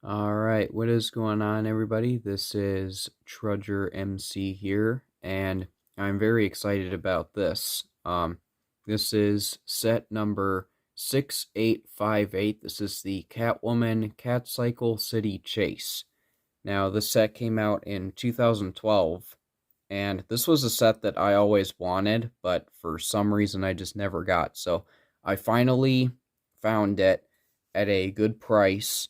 Alright, what is going on, everybody? This is Trudger MC here, and I'm very excited about this. This is set number 6858. This is the Catwoman Catcycle City Chase. Now, this set came out in 2012, and this was a set that I always wanted, but for some reason I just never got. So I finally found it at a good price.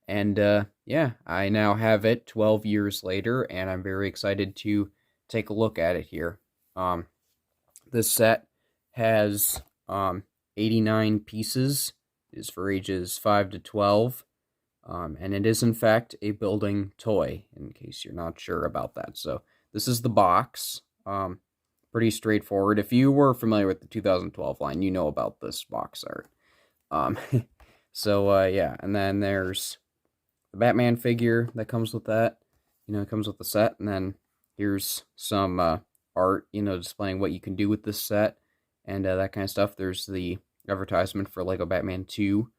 And yeah, I now have it 12 years later, and I'm very excited to take a look at it here. Um, this set has 89 pieces. It is for ages 5 to 12. And it is, in fact, a building toy, in case you're not sure about that. So this is the box. Pretty straightforward. If you were familiar with the 2012 line, you know about this box art. Um, yeah, and then there's the Batman figure that comes with that. It comes with the set, and then here's some art, displaying what you can do with this set and that kind of stuff. There's the advertisement for Lego Batman 2,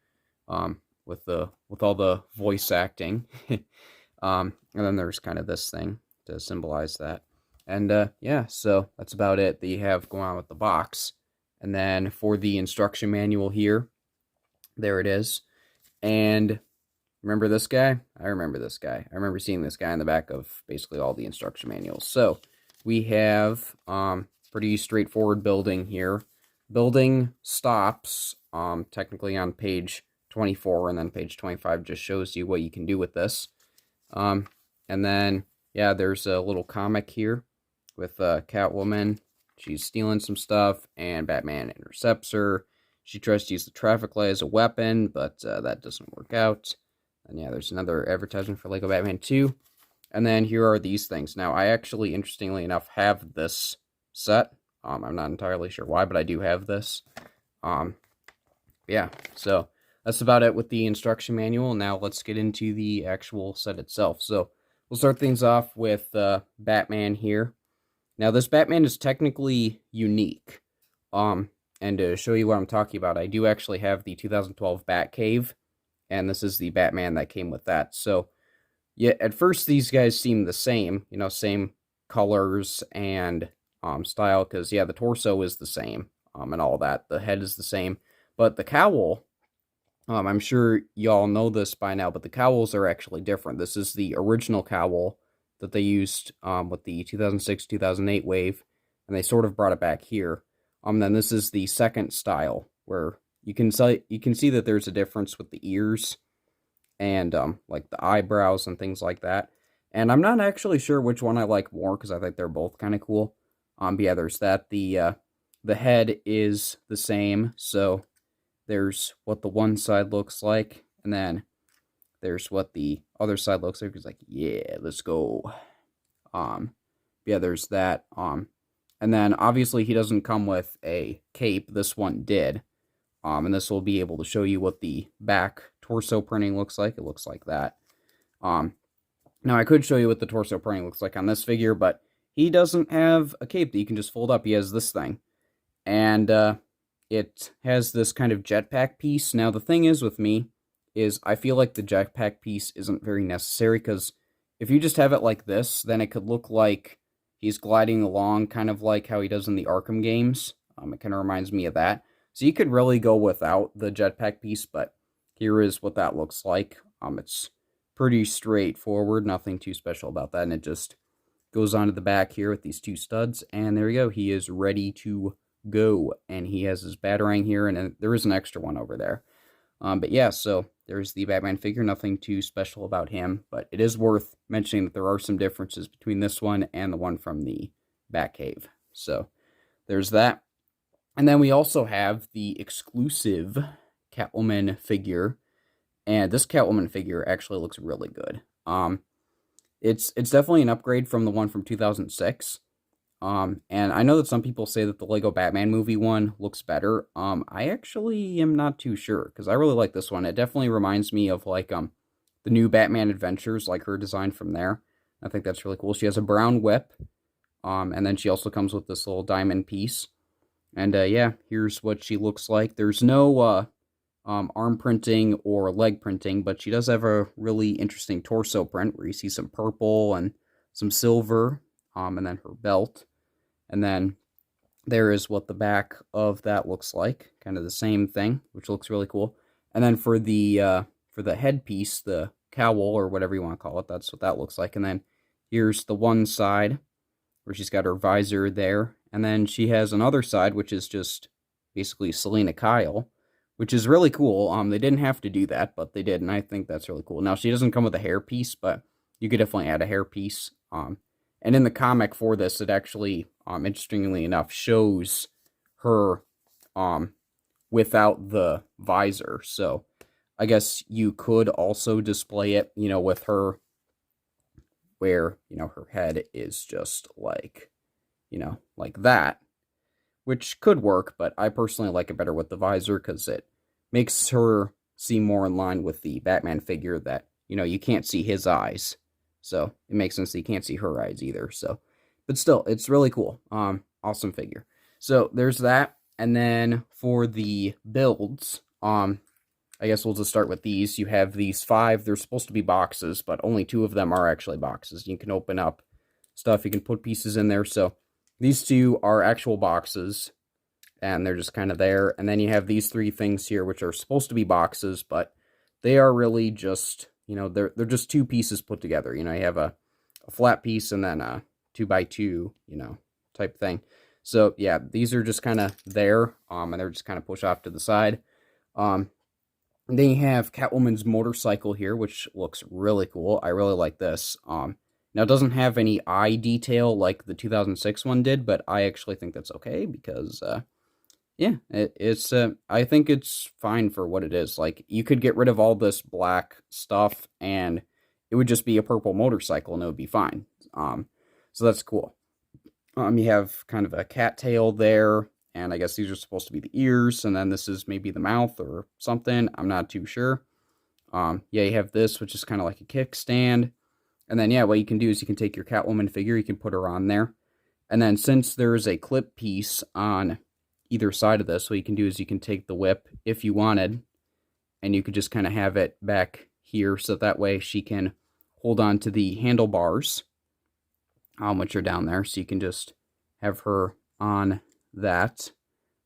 with all the voice acting, and then there's kind of this thing to symbolize that. And yeah, so that's about it that you have going on with the box. And then for the instruction manual here, there it is. And remember this guy? I remember this guy. I remember seeing this guy in the back of basically all the instruction manuals. So we have pretty straightforward building here. Building stops technically on page 24, and then page 25 just shows you what you can do with this. And then, yeah, there's a little comic here with Catwoman. She's stealing some stuff, and Batman intercepts her. She tries to use the traffic light as a weapon, but that doesn't work out. And yeah, there's another advertisement for Lego Batman 2. And then here are these things. Now, I actually, interestingly enough, have this set. I'm not entirely sure why, but I do have this. Yeah, so that's about it with the instruction manual. Now let's get into the actual set itself. So we'll start things off with Batman here. Now, this Batman is technically unique. And to show you what I'm talking about, I do actually have the 2012 Batcave, and this is the Batman that came with that. So, yeah, at first these guys seem the same, same colors and style, because, yeah, the torso is the same, and all that. The head is the same, but the cowl, I'm sure y'all know this by now, but the cowls are actually different. This is the original cowl that they used with the 2006-2008 wave, and they sort of brought it back here. Then this is the second style, where you can see that there's a difference with the ears and like the eyebrows and things like that. And I'm not actually sure which one I like more, because I think they're both kind of cool. But yeah, there's that. The head is the same, so there's what the one side looks like, and then there's what the other side looks like. It's like, yeah, let's go. Yeah, there's that. And then, obviously, he doesn't come with a cape. This one did. And this will be able to show you what the back torso printing looks like. It looks like that. Now, I could show you what the torso printing looks like on this figure, but he doesn't have a cape that you can just fold up. He has this thing. And it has this kind of jetpack piece. Now, the thing is with me is I feel like the jetpack piece isn't very necessary, because if you just have it like this, then it could look like he's gliding along, kind of like how he does in the Arkham games. It kind of reminds me of that. So you could really go without the jetpack piece, but here is what that looks like. It's pretty straightforward, nothing too special about that, and it just goes onto the back here with these two studs, and there you go. He is ready to go, and he has his Batarang here, and there is an extra one over there. But yeah, so there's the Batman figure. Nothing too special about him, but it is worth mentioning that there are some differences between this one and the one from the Batcave. So there's that. And then we also have the exclusive Catwoman figure, and this Catwoman figure actually looks really good. It's definitely an upgrade from the one from 2006. And I know that some people say that the Lego Batman movie one looks better. I actually am not too sure, because I really like this one. It definitely reminds me of, like, the new Batman Adventures, like her design from there. I think that's really cool. She has a brown whip, and then she also comes with this little diamond piece. And, yeah, here's what she looks like. There's no, arm printing or leg printing, but she does have a really interesting torso print where you see some purple and some silver, and then her belt. And then there is what the back of that looks like, kind of the same thing, which looks really cool. And then for the headpiece, the cowl or whatever you want to call it, that's what that looks like. And then here's the one side where she's got her visor there, and then she has another side which is just basically Selena Kyle, which is really cool. They didn't have to do that, but they did, and I think that's really cool. Now she doesn't come with a hairpiece, but you could definitely add a hairpiece. And in the comic for this, it actually, interestingly enough, shows her without the visor. So I guess you could also display it, with her where, her head is just like, like that, which could work, but I personally like it better with the visor because it makes her seem more in line with the Batman figure that, you can't see his eyes. So it makes sense that you can't see her eyes either. So, but still, it's really cool. Awesome figure. So there's that. And then for the builds, I guess we'll just start with these. You have these 5. They're supposed to be boxes, but only 2 of them are actually boxes. You can open up stuff. You can put pieces in there. So these 2 are actual boxes, and they're just kind of there. And then you have these 3 things here, which are supposed to be boxes, but they are really just, they're just 2 pieces put together. You have a flat piece and then a 2x2, type thing. So yeah, these are just kind of there, and they're just kind of pushed off to the side. Then you have Catwoman's motorcycle here, which looks really cool. I really like this. Now, it doesn't have any eye detail like the 2006 one did, but I actually think that's okay because, yeah, it's I think it's fine for what it is. Like, you could get rid of all this black stuff, and it would just be a purple motorcycle, and it would be fine. So that's cool. You have kind of a cat tail there. And I guess these are supposed to be the ears, and then this is maybe the mouth or something. I'm not too sure. Yeah, you have this, which is kind of like a kickstand. And then, yeah, what you can do is you can take your Catwoman figure, you can put her on there. And then since there is a clip piece on either side of this, what you can do is you can take the whip if you wanted, and you could just kind of have it back here, so that way she can hold on to the handlebars, which are down there. So you can just have her on that,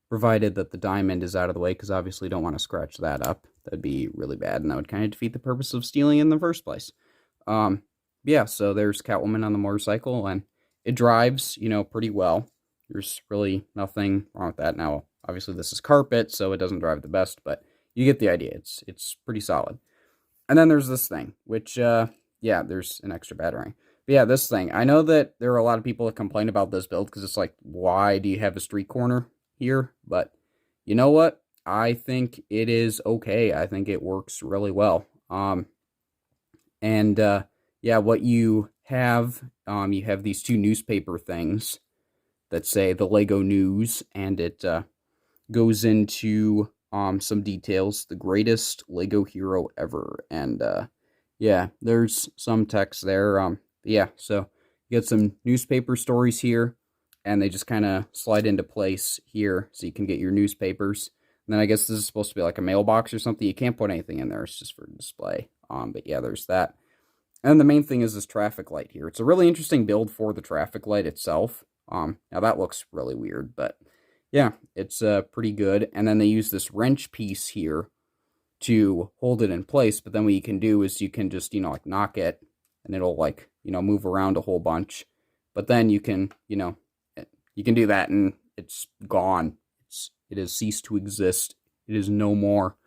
provided that the diamond is out of the way, because obviously you don't want to scratch that up. That'd be really bad, and that would kind of defeat the purpose of stealing in the first place. Yeah, so there's Catwoman on the motorcycle, and it drives, pretty well. There's really nothing wrong with that. Now, obviously this is carpet, so it doesn't drive the best, but you get the idea. It's pretty solid. And then there's this thing, which, yeah, there's an extra battery. But yeah, this thing. I know that there are a lot of people that complain about this build because it's like, why do you have a street corner here? But you know what? I think it is okay. I think it works really well. Yeah, what you have these 2 newspaper things that say the Lego News, and it goes into some details. The greatest Lego hero ever. And yeah, there's some text there. Yeah, so you get some newspaper stories here, and they just kind of slide into place here, so you can get your newspapers. And then I guess this is supposed to be like a mailbox or something. You can't put anything in there. It's just for display. But yeah, there's that. And the main thing is this traffic light here. It's a really interesting build for the traffic light itself. Now that looks really weird, but yeah, it's pretty good. And then they use this wrench piece here to hold it in place. But then what you can do is you can just, like knock it, and it'll like, move around a whole bunch. But then you can, you can do that and it's gone. It has ceased to exist. It is no more.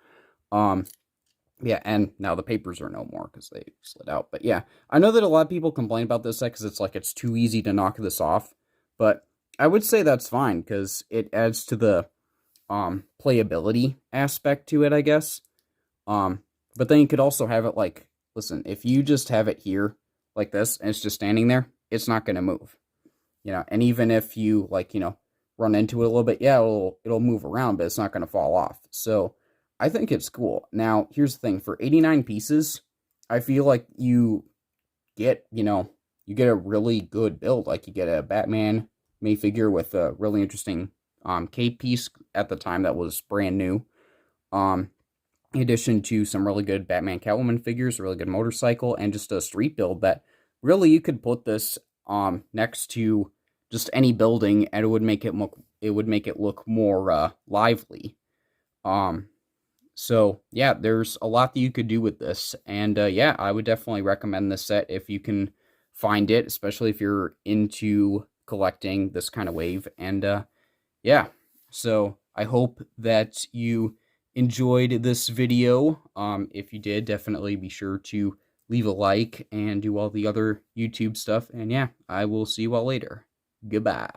Yeah, and now the papers are no more because they slid out. But yeah, I know that a lot of people complain about this set because it's like it's too easy to knock this off. But I would say that's fine because it adds to the playability aspect to it, I guess. But then you could also have it like, listen, if you just have it here like this and it's just standing there, it's not going to move. And even if you like, run into it a little bit, yeah, it'll move around, but it's not going to fall off. So I think it's cool. Now, here's the thing. For 89 pieces, I feel like you get, you get a really good build. Like, you get a Batman May figure with a really interesting cape piece at the time that was brand new. in addition to some really good Batman Catwoman figures, a really good motorcycle, and just a street build that really you could put this next to just any building, and it would make it look more lively. Um, so yeah, there's a lot that you could do with this, and yeah, I would definitely recommend this set if you can find it, especially if you're into collecting this kind of wave. And yeah, so I hope that you enjoyed this video. If you did, definitely be sure to leave a like and do all the other YouTube stuff. And yeah, I will see you all later. Goodbye.